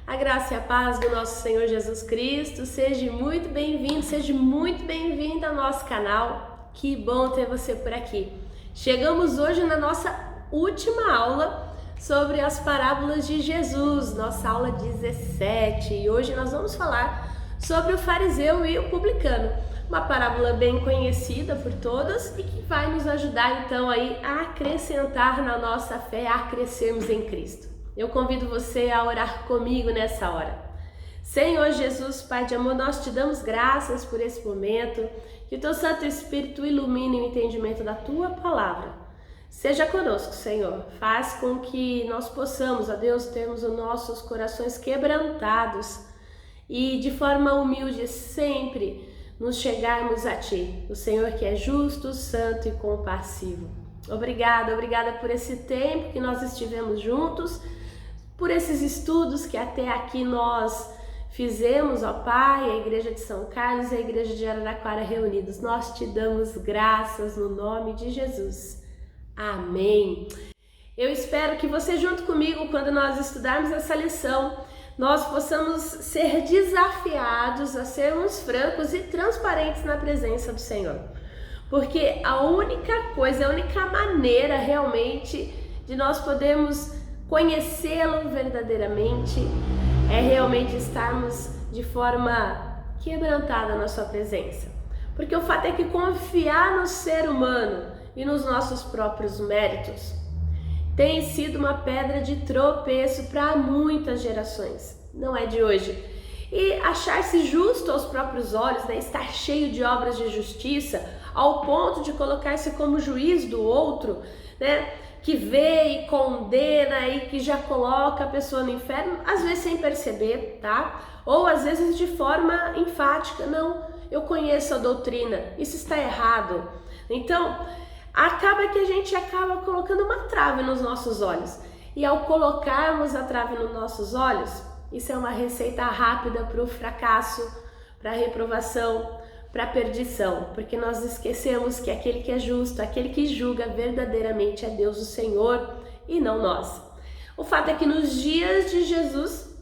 A graça e a paz do nosso Senhor Jesus Cristo, seja muito bem-vindo, seja muito bem-vinda ao nosso canal. Que bom ter você por aqui. Chegamos hoje na nossa última aula sobre as parábolas de Jesus, nossa aula 17, e hoje nós vamos falar sobre o fariseu e o publicano, uma parábola bem conhecida por todos e que vai nos ajudar então aí a acrescentar na nossa fé, a crescermos em Cristo. Eu convido você a orar comigo nessa hora. Senhor Jesus, Pai de amor, nós te damos graças por esse momento, que o teu Santo Espírito ilumine o entendimento da tua palavra. Seja conosco, Senhor, faz com que nós possamos, ó Deus, termos os nossos corações quebrantados e de forma humilde sempre nos chegarmos a Ti, o Senhor que é justo, santo e compassivo. Obrigada por esse tempo que nós estivemos juntos, por esses estudos que até aqui nós fizemos, ó Pai, a Igreja de São Carlos e a Igreja de Araraquara reunidos. Nós te damos graças no nome de Jesus. Amém. Eu espero que você junto comigo, quando nós estudarmos essa lição, nós possamos ser desafiados a sermos francos e transparentes na presença do Senhor. Porque a única coisa, a única maneira realmente de nós podermos conhecê-lo verdadeiramente é realmente estarmos de forma quebrantada na sua presença. Porque o fato é que confiar no ser humano e nos nossos próprios méritos tem sido uma pedra de tropeço para muitas gerações, não é de hoje. E achar-se justo aos próprios olhos, né, estar cheio de obras de justiça, ao ponto de colocar-se como juiz do outro, né, que vê e condena e que já coloca a pessoa no inferno, às vezes sem perceber, tá? Ou às vezes de forma enfática, não, eu conheço a doutrina, isso está errado. Então, acaba que a gente acaba colocando uma trave nos nossos olhos. E ao colocarmos a trave nos nossos olhos, isso é uma receita rápida para o fracasso, para a reprovação, para a perdição, porque nós esquecemos que aquele que é justo, aquele que julga verdadeiramente é Deus o Senhor e não nós. O fato é que nos dias de Jesus,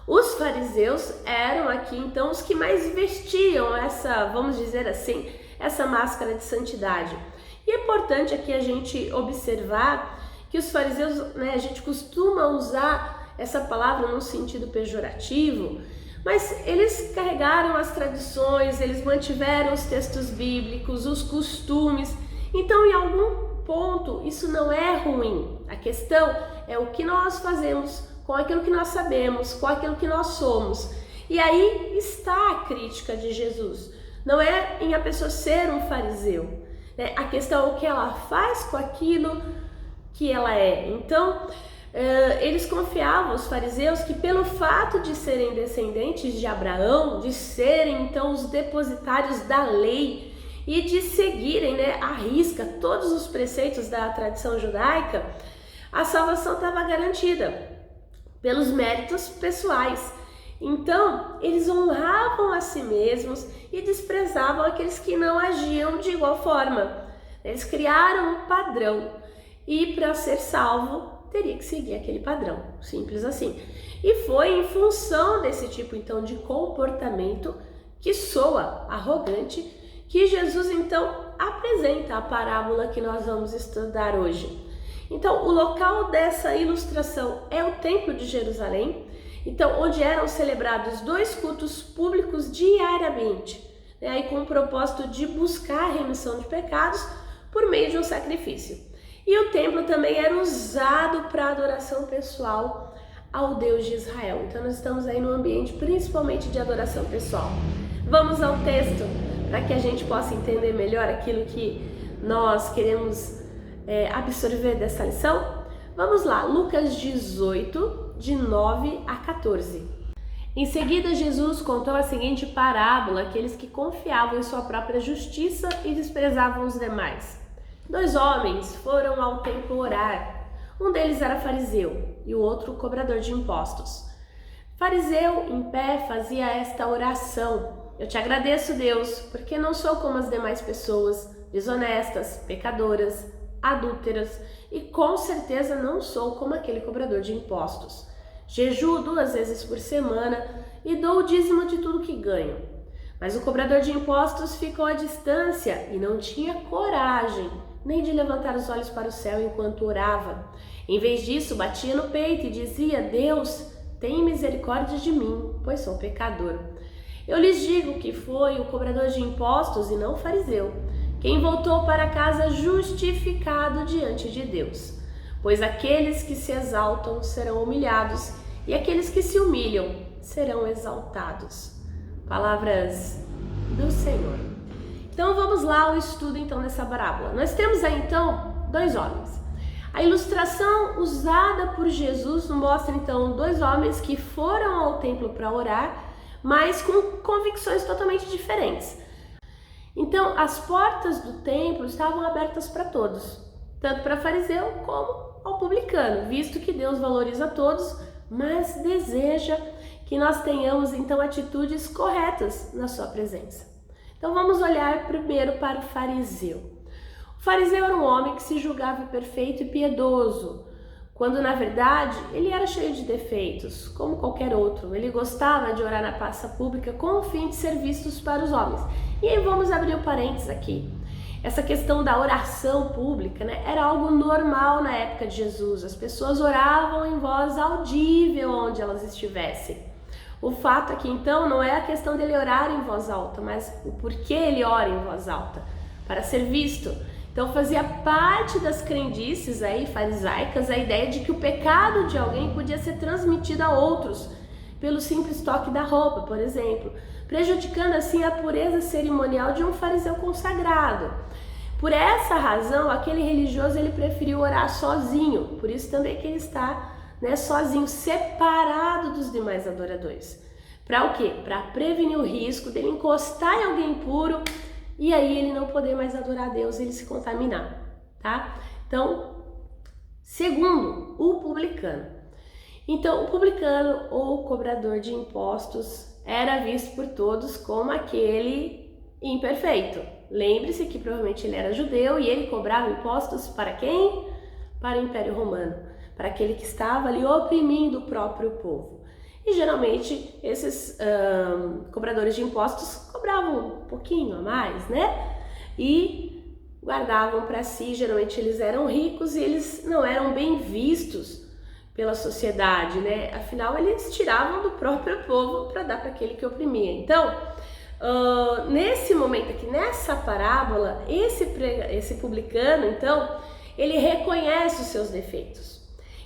os fariseus eram aqui então os que mais vestiam essa, vamos dizer assim, essa máscara de santidade. E é importante aqui a gente observar que os fariseus, né, a gente costuma usar essa palavra num sentido pejorativo, mas eles carregaram as tradições, eles mantiveram os textos bíblicos, os costumes. Então, em algum ponto, isso não é ruim. A questão é o que nós fazemos com aquilo que nós sabemos, com aquilo que nós somos. E aí está a crítica de Jesus. Não é em a pessoa ser um fariseu, né? A questão é o que ela faz com aquilo que ela é. Então, eles confiavam, os fariseus, que pelo fato de serem descendentes de Abraão, de serem então os depositários da lei e de seguirem, né, à risca todos os preceitos da tradição judaica, a salvação estava garantida pelos méritos pessoais. Então, eles honravam a si mesmos e desprezavam aqueles que não agiam de igual forma. Eles criaram um padrão e para ser salvo teria que seguir aquele padrão, simples assim. E foi em função desse tipo então de comportamento que soa arrogante que Jesus então apresenta a parábola que nós vamos estudar hoje. Então, o local dessa ilustração é o Templo de Jerusalém, então onde eram celebrados 2 cultos públicos diariamente, né, aí com o propósito de buscar a remissão de pecados por meio de um sacrifício. E o templo também era usado para adoração pessoal ao Deus de Israel. Então nós estamos aí num ambiente principalmente de adoração pessoal. Vamos ao texto para que a gente possa entender melhor aquilo que nós queremos absorver dessa lição. Vamos lá, Lucas 18, de 9 a 14. Em seguida, Jesus contou a seguinte parábola àqueles que confiavam em sua própria justiça e desprezavam os demais. 2 homens foram ao templo orar. Um deles era fariseu e o outro cobrador de impostos. Fariseu, em pé, fazia esta oração: Eu te agradeço, Deus, porque não sou como as demais pessoas, desonestas, pecadoras, adúlteras, e com certeza não sou como aquele cobrador de impostos. jejuo 2 vezes por semana e dou o dízimo de tudo que ganho. Mas o cobrador de impostos ficou à distância e não tinha coragem nem de levantar os olhos para o céu enquanto orava. Em vez disso, batia no peito e dizia: Deus, tem misericórdia de mim, pois sou pecador. Eu lhes digo que foi o cobrador de impostos e não o fariseu quem voltou para casa justificado diante de Deus. Pois aqueles que se exaltam serão humilhados e aqueles que se humilham serão exaltados. Palavras do Senhor. Então vamos lá ao estudo então dessa parábola. Nós temos aí então 2 homens. A ilustração usada por Jesus mostra então 2 homens que foram ao templo para orar, mas com convicções totalmente diferentes. Então as portas do templo estavam abertas para todos, tanto para fariseu como ao publicano, visto que Deus valoriza todos, mas deseja que nós tenhamos então atitudes corretas na sua presença. Então vamos olhar primeiro para o fariseu. O fariseu era um homem que se julgava perfeito e piedoso, quando na verdade ele era cheio de defeitos, como qualquer outro. Ele gostava de orar na praça pública com o fim de ser vistos para os homens. E aí vamos abrir o parênteses aqui. Essa questão da oração pública, era algo normal na época de Jesus. As pessoas oravam em voz audível onde elas estivessem. O fato aqui então não é a questão dele orar em voz alta, mas o porquê ele ora em voz alta, para ser visto. Então fazia parte das crendices aí farisaicas a ideia de que o pecado de alguém podia ser transmitido a outros pelo simples toque da roupa, por exemplo, prejudicando assim a pureza cerimonial de um fariseu consagrado. Por essa razão, aquele religioso ele preferiu orar sozinho, por isso também que ele está sozinho, separado dos demais adoradores. Para o quê? Para prevenir o risco dele encostar em alguém impuro e aí ele não poder mais adorar a Deus, ele se contaminar, tá? Então, segundo, o publicano. Então, o publicano ou cobrador de impostos era visto por todos como aquele imperfeito. Lembre-se que provavelmente ele era judeu e ele cobrava impostos para quem? Para o Império Romano, para aquele que estava ali oprimindo o próprio povo. E geralmente esses cobradores de impostos cobravam um pouquinho a mais, E guardavam para si, geralmente eles eram ricos e eles não eram bem vistos pela sociedade, Afinal, eles tiravam do próprio povo para dar para aquele que oprimia. Então, nesse momento aqui, nessa parábola, esse publicano, então, ele reconhece os seus defeitos.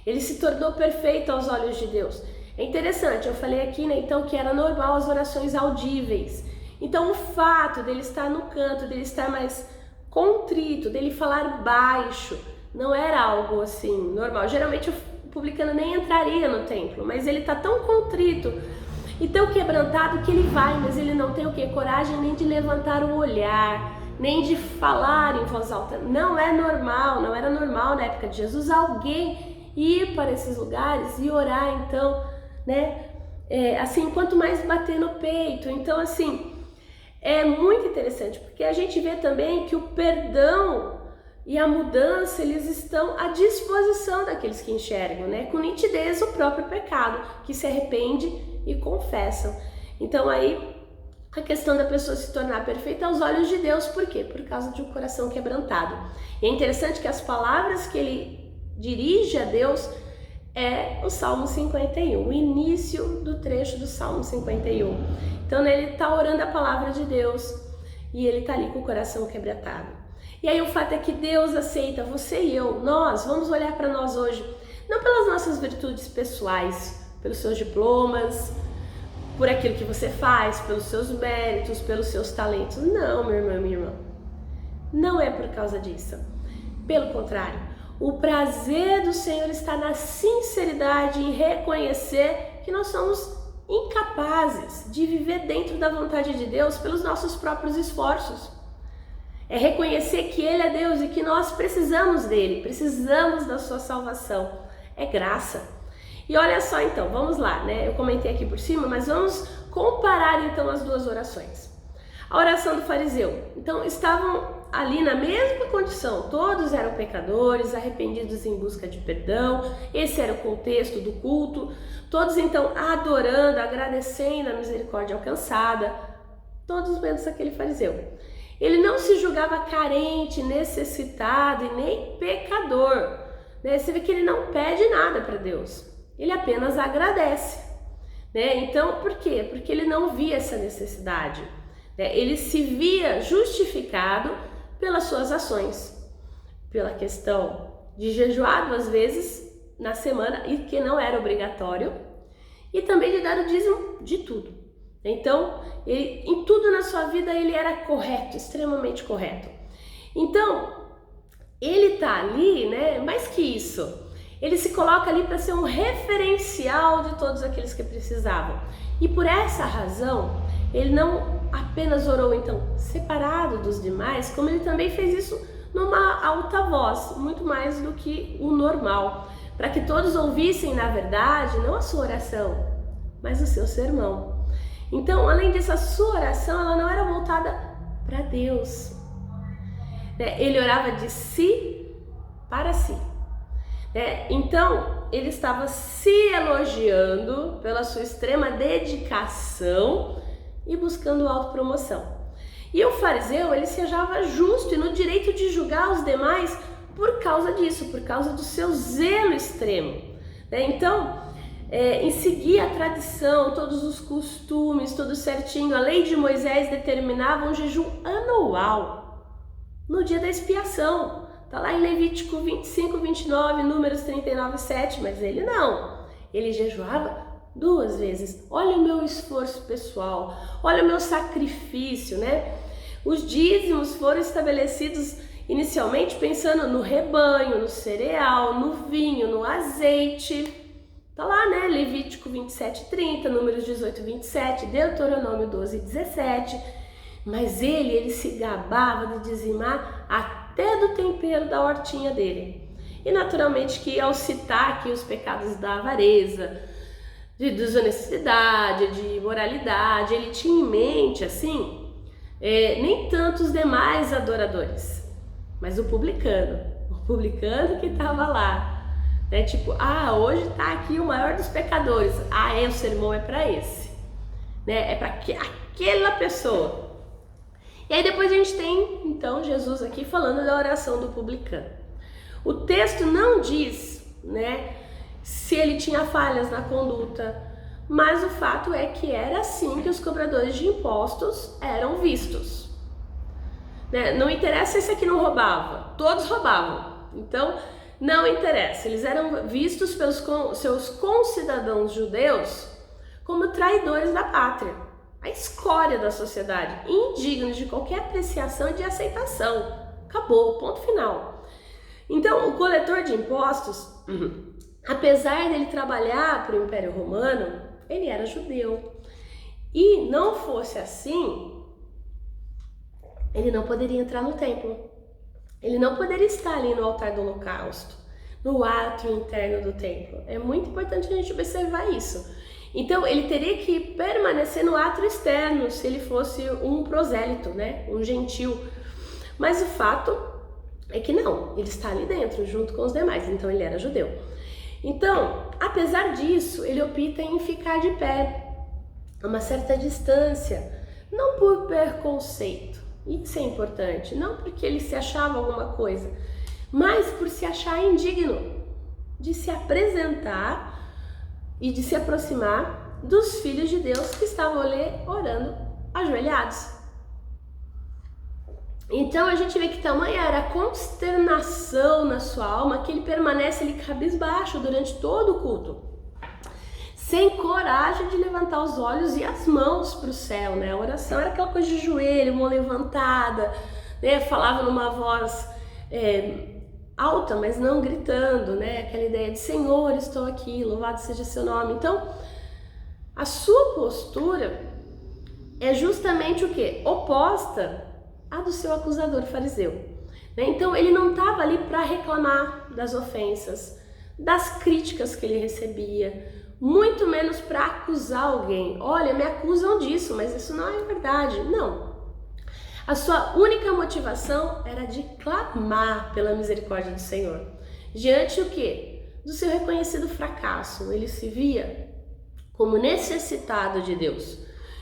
Ele se tornou perfeito aos olhos de Deus. É interessante, eu falei aqui, então, que era normal as orações audíveis. Então, o fato dele estar no canto, dele estar mais contrito, dele falar baixo, não era algo assim normal. Geralmente o publicano nem entraria no templo, mas ele está tão contrito e tão quebrantado que ele vai, mas ele não tem o quê? Coragem nem de levantar o olhar, nem de falar em voz alta. Não é normal, não era normal na época de Jesus alguém ir para esses lugares e orar, então, assim, quanto mais bater no peito. Então, assim, é muito interessante, porque a gente vê também que o perdão e a mudança, eles estão à disposição daqueles que enxergam, com nitidez o próprio pecado, que se arrepende e confessam. Então aí a questão da pessoa se tornar perfeita aos olhos de Deus, por quê? Por causa de um coração quebrantado. E é interessante que as palavras que ele dirige a Deus é o Salmo 51, o início do trecho do Salmo 51. Então ele está orando a palavra de Deus e ele está ali com o coração quebrantado. E aí o fato é que Deus aceita você e eu, nós, vamos olhar para nós hoje, não pelas nossas virtudes pessoais, pelos seus diplomas, por aquilo que você faz, pelos seus méritos, pelos seus talentos. Não, meu irmão, minha irmã, não é por causa disso. Pelo contrário, o prazer do Senhor está na sinceridade em reconhecer que nós somos incapazes de viver dentro da vontade de Deus pelos nossos próprios esforços. É reconhecer que Ele é Deus e que nós precisamos dEle, precisamos da sua salvação. É graça. E olha só então, vamos lá, Eu comentei aqui por cima, mas vamos comparar então as duas orações. A oração do fariseu. Então, estavam ali na mesma condição, todos eram pecadores, arrependidos em busca de perdão, esse era o contexto do culto, todos então adorando, agradecendo a misericórdia alcançada, todos menos aquele fariseu. Ele não se julgava carente, necessitado e nem pecador, né? Você vê que ele não pede nada para Deus, ele apenas agradece, né? Então, por quê? Porque ele não via essa necessidade. Ele se via justificado pelas suas ações, pela questão de jejuar 2 vezes na semana, e que não era obrigatório, e também de dar o dízimo de tudo. Então, em tudo na sua vida ele era correto, extremamente correto. Então, ele tá ali, né? Mais que isso, ele se coloca ali para ser um referencial de todos aqueles que precisavam. E por essa razão, ele não apenas orou então separado dos demais, como ele também fez isso numa alta voz, muito mais do que o normal, para que todos ouvissem na verdade não a sua oração, mas o seu sermão. Então, além disso, a sua oração ela não era voltada para Deus, ele orava de si para si. Então, ele estava se elogiando pela sua extrema dedicação e buscando autopromoção. E o fariseu, ele se achava justo e no direito de julgar os demais por causa disso, por causa do seu zelo extremo. Então, em seguir a tradição, todos os costumes, tudo certinho, a lei de Moisés determinava um jejum anual no dia da expiação. Está lá em Levítico 25, 29, Números 39, 7, mas ele não. Ele jejuava 2 vezes. Olha o meu esforço pessoal, olha o meu sacrifício, né? Os dízimos foram estabelecidos inicialmente pensando no rebanho, no cereal, no vinho, no azeite. Tá lá, né? Levítico 27, 30, Números 18, 27, Deuteronômio 12, 17. Mas ele se gabava de dizimar até do tempero da hortinha dele. E naturalmente que ao citar aqui os pecados da avareza, de desonestidade, de imoralidade, ele tinha em mente, assim, nem tanto os demais adoradores, mas o publicano que estava lá, né? Tipo, hoje está aqui o maior dos pecadores, o sermão é para esse, né? É para aquela pessoa. E aí depois a gente tem, então, Jesus aqui falando da oração do publicano. O texto não diz, né, se ele tinha falhas na conduta, mas o fato é que era assim que os cobradores de impostos eram vistos. Né? Não interessa se esse aqui não roubava, todos roubavam. Então, não interessa, eles eram vistos pelos seus concidadãos judeus como traidores da pátria, a escória da sociedade, indignos de qualquer apreciação e de aceitação. Acabou, ponto final. Então, o coletor de impostos, apesar dele trabalhar para o Império Romano, ele era judeu. E não fosse assim, ele não poderia entrar no templo. Ele não poderia estar ali no altar do holocausto, no átrio interno do templo. É muito importante a gente observar isso. Então, ele teria que permanecer no átrio externo se ele fosse um prosélito, né? Um gentil. Mas o fato é que não, ele está ali dentro, junto com os demais. Então, ele era judeu. Então, apesar disso, ele opta em ficar de pé, a uma certa distância, não por preconceito, isso é importante, não porque ele se achava alguma coisa, mas por se achar indigno de se apresentar e de se aproximar dos filhos de Deus que estavam ali orando ajoelhados. Então a gente vê que tamanha era a consternação na sua alma que ele permanece ali cabisbaixo durante todo o culto, sem coragem de levantar os olhos e as mãos para o céu, né? A oração era aquela coisa de joelho, mão levantada, né? Falava numa voz alta, mas não gritando, né? Aquela ideia de Senhor, estou aqui, louvado seja seu nome. Então, a sua postura é justamente o quê? Oposta à do seu acusador fariseu. Né? Então, ele não estava ali para reclamar das ofensas, das críticas que ele recebia, muito menos para acusar alguém. Olha, me acusam disso, mas isso não é verdade. Não. A sua única motivação era de clamar pela misericórdia do Senhor. Diante o quê? Do seu reconhecido fracasso. Ele se via como necessitado de Deus.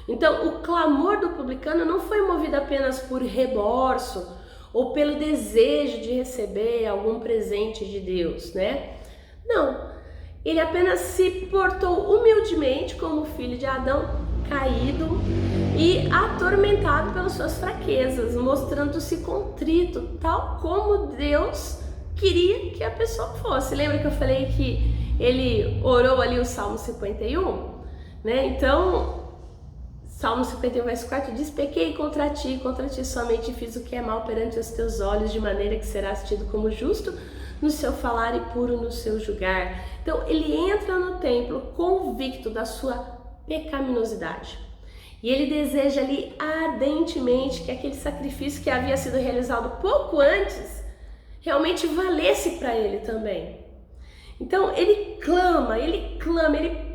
Então, o clamor do publicano não foi movido apenas por remorso ou pelo desejo de receber algum presente de Deus, né? Não, ele apenas se portou humildemente como filho de Adão caído e atormentado pelas suas fraquezas, mostrando-se contrito, tal como Deus queria que a pessoa fosse. Lembra que eu falei que ele orou ali o Salmo 51? Né? Então, Salmo 51, verso 4 diz: pequei contra ti somente fiz o que é mal perante os teus olhos, de maneira que serás tido como justo no seu falar e puro no seu julgar. Então, ele entra no templo convicto da sua pecaminosidade. E ele deseja ali ardentemente que aquele sacrifício que havia sido realizado pouco antes realmente valesse para ele também. Então ele clama, ele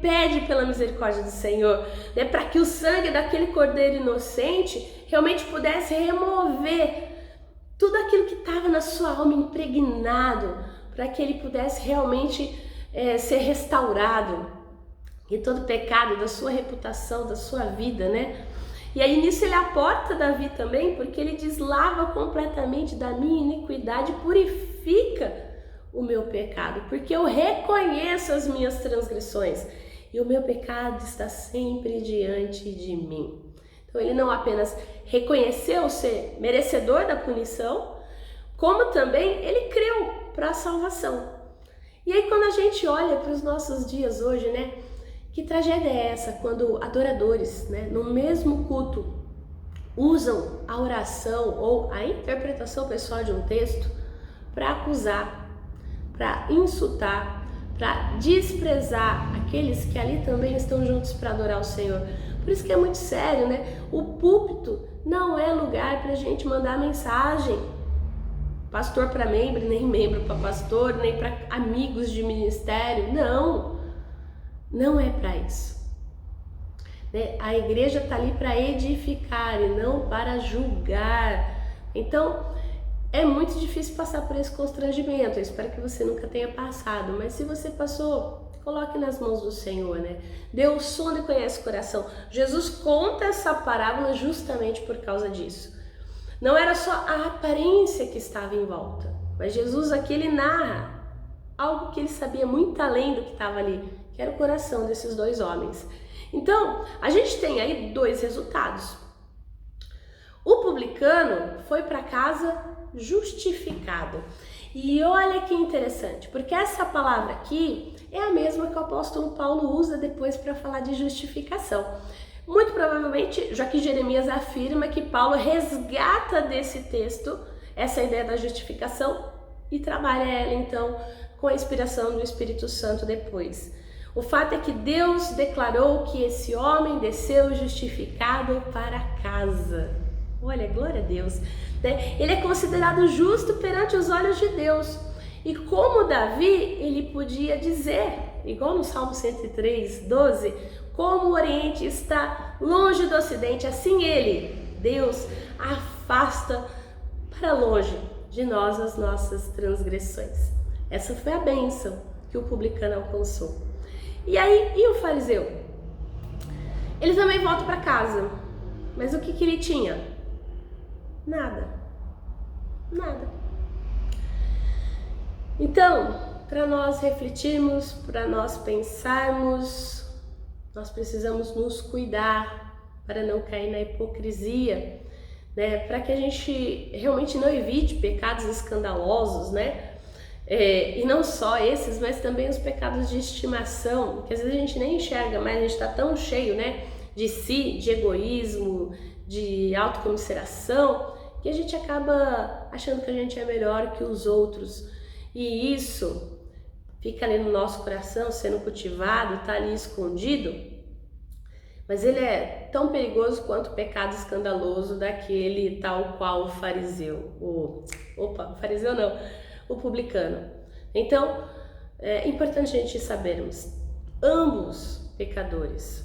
pede pela misericórdia do Senhor, né, para que o sangue daquele cordeiro inocente realmente pudesse remover tudo aquilo que estava na sua alma impregnado, para que ele pudesse realmente ser restaurado e todo pecado da sua reputação, da sua vida, né? E aí nisso ele aporta Davi também, porque ele diz: lava completamente da minha iniquidade, purifica o meu pecado, porque eu reconheço as minhas transgressões e o meu pecado está sempre diante de mim. Então ele não apenas reconheceu ser merecedor da punição, como também ele creu para a salvação. E aí quando a gente olha para os nossos dias hoje, né, que tragédia é essa quando adoradores, né, no mesmo culto usam a oração ou a interpretação pessoal de um texto para acusar, para insultar, para desprezar aqueles que ali também estão juntos para adorar o Senhor. Por isso que é muito sério, né? O púlpito não é lugar para a gente mandar mensagem, pastor para membro, nem membro para pastor, nem para amigos de ministério. Não é para isso. Né? A igreja está ali para edificar e não para julgar. Então, é muito difícil passar por esse constrangimento. Eu espero que você nunca tenha passado, mas se você passou, coloque nas mãos do Senhor, né? Deus sonda e conhece o coração. Jesus conta essa parábola justamente por causa disso. Não era só a aparência que estava em volta, mas Jesus aqui ele narra algo que ele sabia muito além do que estava ali, que era o coração desses dois homens. Então, a gente tem aí dois resultados. O publicano foi para casa justificado. E olha que interessante, porque essa palavra aqui é a mesma que o apóstolo Paulo usa depois para falar de justificação. Muito provavelmente, já que Jeremias afirma que Paulo resgata desse texto essa ideia da justificação e trabalha ela então com a inspiração do Espírito Santo depois. O fato é que Deus declarou que esse homem desceu justificado para casa. Olha, glória a Deus, né? Ele é considerado justo perante os olhos de Deus. E como Davi, ele podia dizer, igual no Salmo 103, 12, como o Oriente está longe do Ocidente, assim ele, Deus, afasta para longe de nós as nossas transgressões. Essa foi a bênção que o publicano alcançou. E aí, e o fariseu? Ele também volta para casa, mas o que ele tinha? Nada. Então, para nós refletirmos, para nós pensarmos, nós precisamos nos cuidar para não cair na hipocrisia, né? Para que a gente realmente não evite pecados escandalosos, né? E não só esses, mas também os pecados de estimação, que às vezes a gente nem enxerga, mas a gente está tão cheio, né, de si, de egoísmo, de autocomiseração, que a gente acaba achando que a gente é melhor que os outros. E isso fica ali no nosso coração, sendo cultivado, está ali escondido, mas ele é tão perigoso quanto o pecado escandaloso daquele tal qual o fariseu. O fariseu não, o publicano. Então, é importante a gente sabermos, ambos pecadores,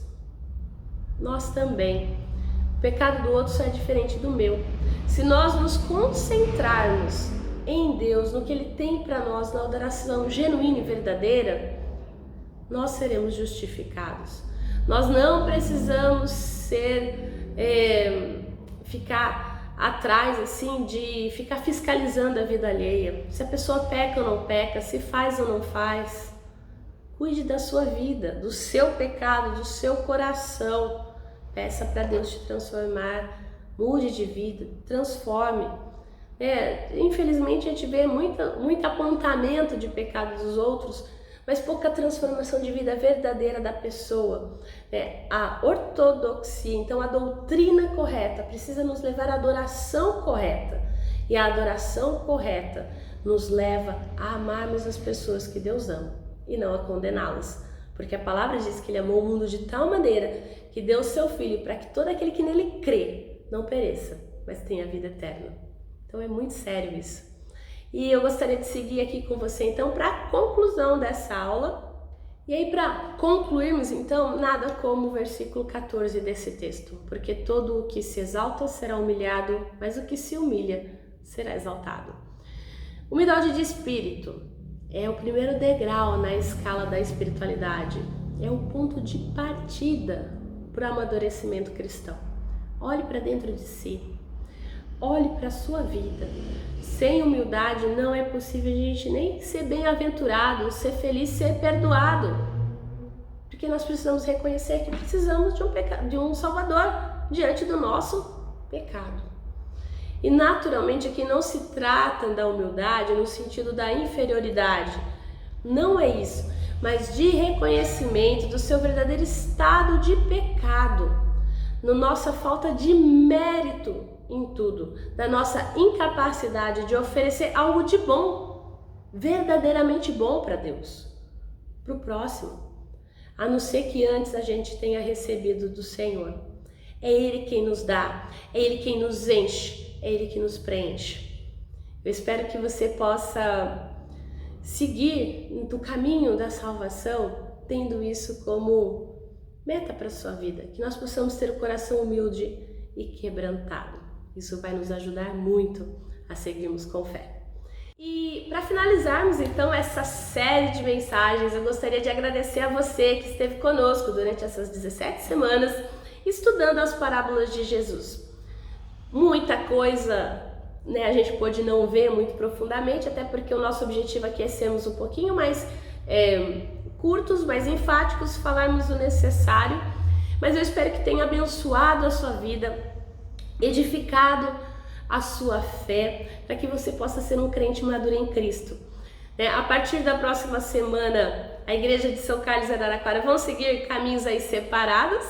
nós também. O pecado do outro só é diferente do meu. Se nós nos concentrarmos em Deus, no que Ele tem para nós, na adoração genuína e verdadeira, nós seremos justificados. Nós não precisamos ficar atrás assim de ficar fiscalizando a vida alheia. Se a pessoa peca ou não peca, se faz ou não faz. Cuide da sua vida, do seu pecado, do seu coração. Peça para Deus te transformar, mude de vida, transforme. Infelizmente a gente vê muito apontamento de pecado dos outros, mas pouca transformação de vida verdadeira da pessoa. A ortodoxia, então a doutrina correta, precisa nos levar à adoração correta. E a adoração correta nos leva a amarmos as pessoas que Deus ama e não a condená-las. Porque a palavra diz que Ele amou o mundo de tal maneira que deu o seu Filho para que todo aquele que nele crê não pereça, mas tenha vida eterna. Então é muito sério isso. E eu gostaria de seguir aqui com você então para a conclusão dessa aula. E aí, para concluirmos então, nada como o versículo 14 desse texto, porque todo o que se exalta será humilhado, mas o que se humilha será exaltado. Humildade de espírito é o primeiro degrau na escala da espiritualidade, é o ponto de partida para o amadurecimento cristão. Olhe para dentro de si, olhe para a sua vida. Sem humildade não é possível a gente nem ser bem-aventurado, ser feliz, ser perdoado. Porque nós precisamos reconhecer que precisamos de um Salvador diante do nosso pecado. E naturalmente aqui não se trata da humildade no sentido da inferioridade. Não é isso, mas de reconhecimento do seu verdadeiro estado de pecado, na nossa falta de mérito em tudo, da nossa incapacidade de oferecer algo de bom, verdadeiramente bom para Deus, para o próximo, a não ser que antes a gente tenha recebido do Senhor. É Ele quem nos dá, é Ele quem nos enche, é Ele que nos preenche. Eu espero que você possa seguir no caminho da salvação, tendo isso como meta para a sua vida, que nós possamos ter o coração humilde e quebrantado. Isso vai nos ajudar muito a seguirmos com fé. E para finalizarmos então essa série de mensagens, eu gostaria de agradecer a você que esteve conosco durante essas 17 semanas estudando as parábolas de Jesus. Muita coisa, a gente pôde não ver muito profundamente, até porque o nosso objetivo aqui é sermos um pouquinho mais curtos, mais enfáticos, falarmos o necessário, mas eu espero que tenha abençoado a sua vida, edificado a sua fé, para que você possa ser um crente maduro em Cristo. A partir da próxima semana, a Igreja de São Carlos e Araraquara vão seguir caminhos aí separados,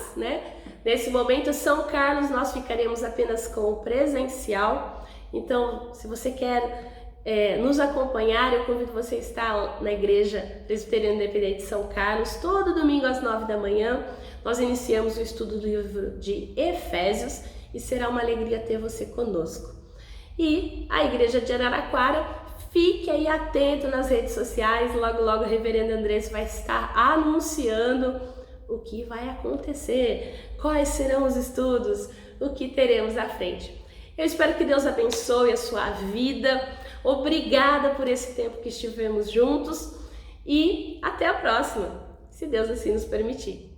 Nesse momento, São Carlos, nós ficaremos apenas com o presencial. Então, se você quer nos acompanhar, eu convido você a estar na Igreja Presbiteriana Independente de São Carlos, todo domingo às 9 da manhã. Nós iniciamos o estudo do livro de Efésios e será uma alegria ter você conosco. E a Igreja de Araraquara, fique aí atento nas redes sociais, logo logo a Reverenda Andressa vai estar anunciando o que vai acontecer, quais serão os estudos, o que teremos à frente. Eu espero que Deus abençoe a sua vida. Obrigada por esse tempo que estivemos juntos e até a próxima, se Deus assim nos permitir.